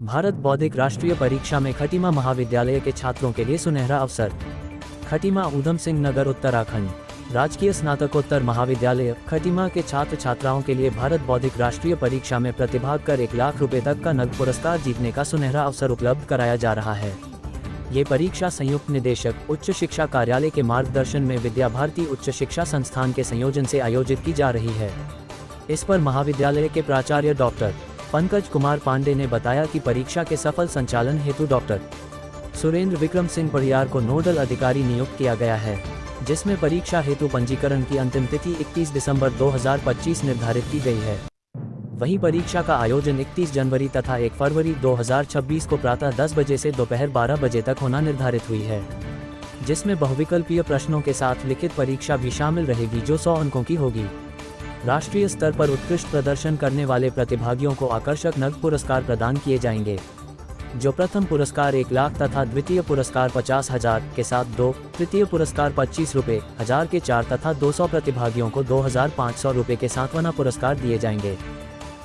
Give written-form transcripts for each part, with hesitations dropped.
भारत बौद्धिक राष्ट्रीय परीक्षा में खटीमा महाविद्यालय के छात्रों के लिए सुनहरा अवसर। खटीमा ऊधम सिंह नगर उत्तराखंड राजकीय स्नातकोत्तर महाविद्यालय खटीमा के छात्र छात्राओं के लिए भारत बौद्धिक राष्ट्रीय परीक्षा में प्रतिभाग कर 1 लाख रुपए तक का नगद पुरस्कार जीतने का सुनहरा अवसर उपलब्ध कराया जा रहा है। ये परीक्षा संयुक्त निदेशक उच्च शिक्षा कार्यालय के मार्गदर्शन में विद्या भारती उच्च शिक्षा संस्थान के संयोजन से आयोजित की जा रही है। इस पर महाविद्यालय के प्राचार्य डॉक्टर पंकज कुमार पांडे ने बताया कि परीक्षा के सफल संचालन हेतु डॉक्टर सुरेंद्र विक्रम सिंह परियार को नोडल अधिकारी नियुक्त किया गया है, जिसमें परीक्षा हेतु पंजीकरण की अंतिम तिथि 31 दिसंबर 2025 निर्धारित की गई है। वहीं परीक्षा का आयोजन 31 जनवरी तथा 1 फरवरी 2026 को प्रातः 10 बजे से दोपहर 12 बजे तक होना निर्धारित हुई है, जिसमें बहुविकल्पीय प्रश्नों के साथ लिखित परीक्षा भी शामिल रहेगी जो 100 अंकों की होगी। राष्ट्रीय स्तर पर उत्कृष्ट प्रदर्शन करने वाले प्रतिभागियों को आकर्षक नगद पुरस्कार प्रदान किए जाएंगे, जो प्रथम पुरस्कार 1 लाख तथा द्वितीय पुरस्कार 50,000 के साथ 2, तृतीय पुरस्कार 25 रुपये 1000 के 4 तथा 200 प्रतिभागियों को 2500 रुपये के सांत्वना पुरस्कार दिए जाएंगे।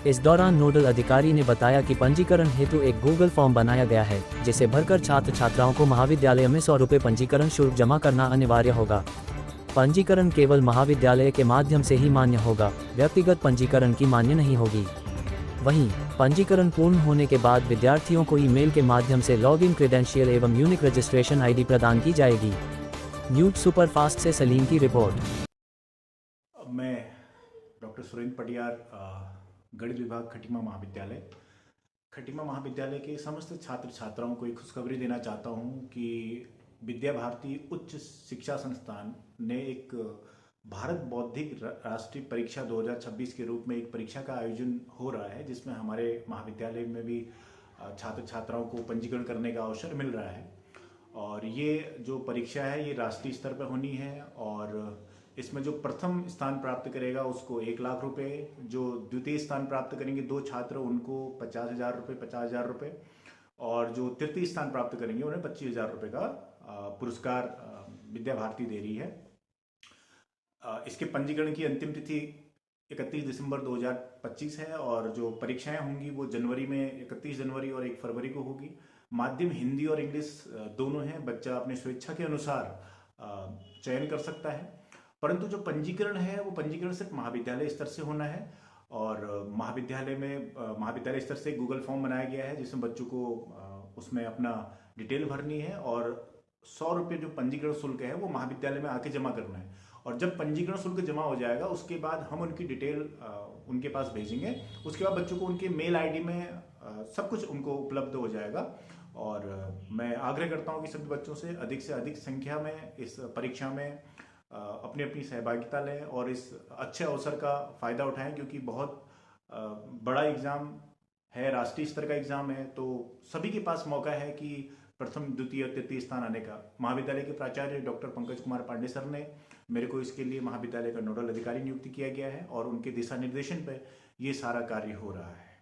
इस दौरान नोडल अधिकारी ने बताया कि पंजीकरण हेतु एक गूगल फॉर्म बनाया गया है, जिसे भरकर छात्र छात्राओं को महाविद्यालय में 100 रुपये पंजीकरण शुल्क जमा करना अनिवार्य होगा। पंजीकरण केवल महाविद्यालय के माध्यम से ही मान्य होगा, व्यक्तिगत पंजीकरण की मान्य नहीं होगी। वहीं पंजीकरण पूर्ण होने के बाद विद्यार्थियों को ईमेल के माध्यम से लॉगिन क्रेडेंशियल एवं यूनिक रजिस्ट्रेशन आईडी प्रदान की जाएगी। न्यूज सुपरफास्ट से सलीम की रिपोर्ट। मैं डॉक्टर सुरेंद्र परियार, गणित विभाग खटीमा महाविद्यालय के समस्त छात्र छात्राओं को एक खुशखबरी देना चाहता हूं कि विद्या भारती उच्च शिक्षा संस्थान ने एक भारत बौद्धिक राष्ट्रीय परीक्षा 2026 के रूप में एक परीक्षा का आयोजन हो रहा है, जिसमें हमारे महाविद्यालय में भी छात्र छात्राओं को पंजीकरण करने का अवसर मिल रहा है। और ये जो परीक्षा है ये राष्ट्रीय स्तर पर होनी है और इसमें जो प्रथम स्थान प्राप्त करेगा उसको 1 लाख रुपए, जो द्वितीय स्थान प्राप्त करेंगे 2 छात्र उनको 50,000 रुपये और जो तृतीय स्थान प्राप्त करेंगे उन्हें 25,000 रुपये का पुरस्कार विद्या भारती दे रही है। इसके पंजीकरण की अंतिम तिथि 31 दिसंबर 2025 है और जो परीक्षाएं होंगी वो जनवरी में 31 जनवरी और 1 फरवरी को होगी। माध्यम हिंदी और इंग्लिश दोनों हैं, बच्चा अपने स्वेच्छा के अनुसार चयन कर सकता है, परंतु जो पंजीकरण है वो पंजीकरण सिर्फ महाविद्यालय स्तर से होना है और महाविद्यालय स्तर से गूगल फॉर्म बनाया गया है, जिसमें बच्चों को उसमें अपना डिटेल भरनी है और 100 रुपये जो पंजीकरण शुल्क है वो महाविद्यालय में आके जमा करना है। और जब पंजीकरण शुल्क जमा हो जाएगा उसके बाद हम उनकी डिटेल उनके पास भेजेंगे। उसके बाद बच्चों को उनके मेल आईडी में सब कुछ उनको उपलब्ध हो जाएगा। और मैं आग्रह करता हूं कि सभी बच्चों से अधिक संख्या में इस परीक्षा में अपनी अपनी सहभागिता लें और इस अच्छे अवसर का फ़ायदा उठाएं, क्योंकि बहुत बड़ा एग्ज़ाम है, राष्ट्रीय स्तर का एग्ज़ाम है, तो सभी के पास मौका है कि प्रथम द्वितीय तृतीय स्थान आने का। महाविद्यालय के प्राचार्य डॉक्टर पंकज कुमार पांडे सर ने मेरे को इसके लिए महाविद्यालय का नोडल अधिकारी नियुक्त किया गया है और उनके दिशा निर्देशन पर ये सारा कार्य हो रहा है।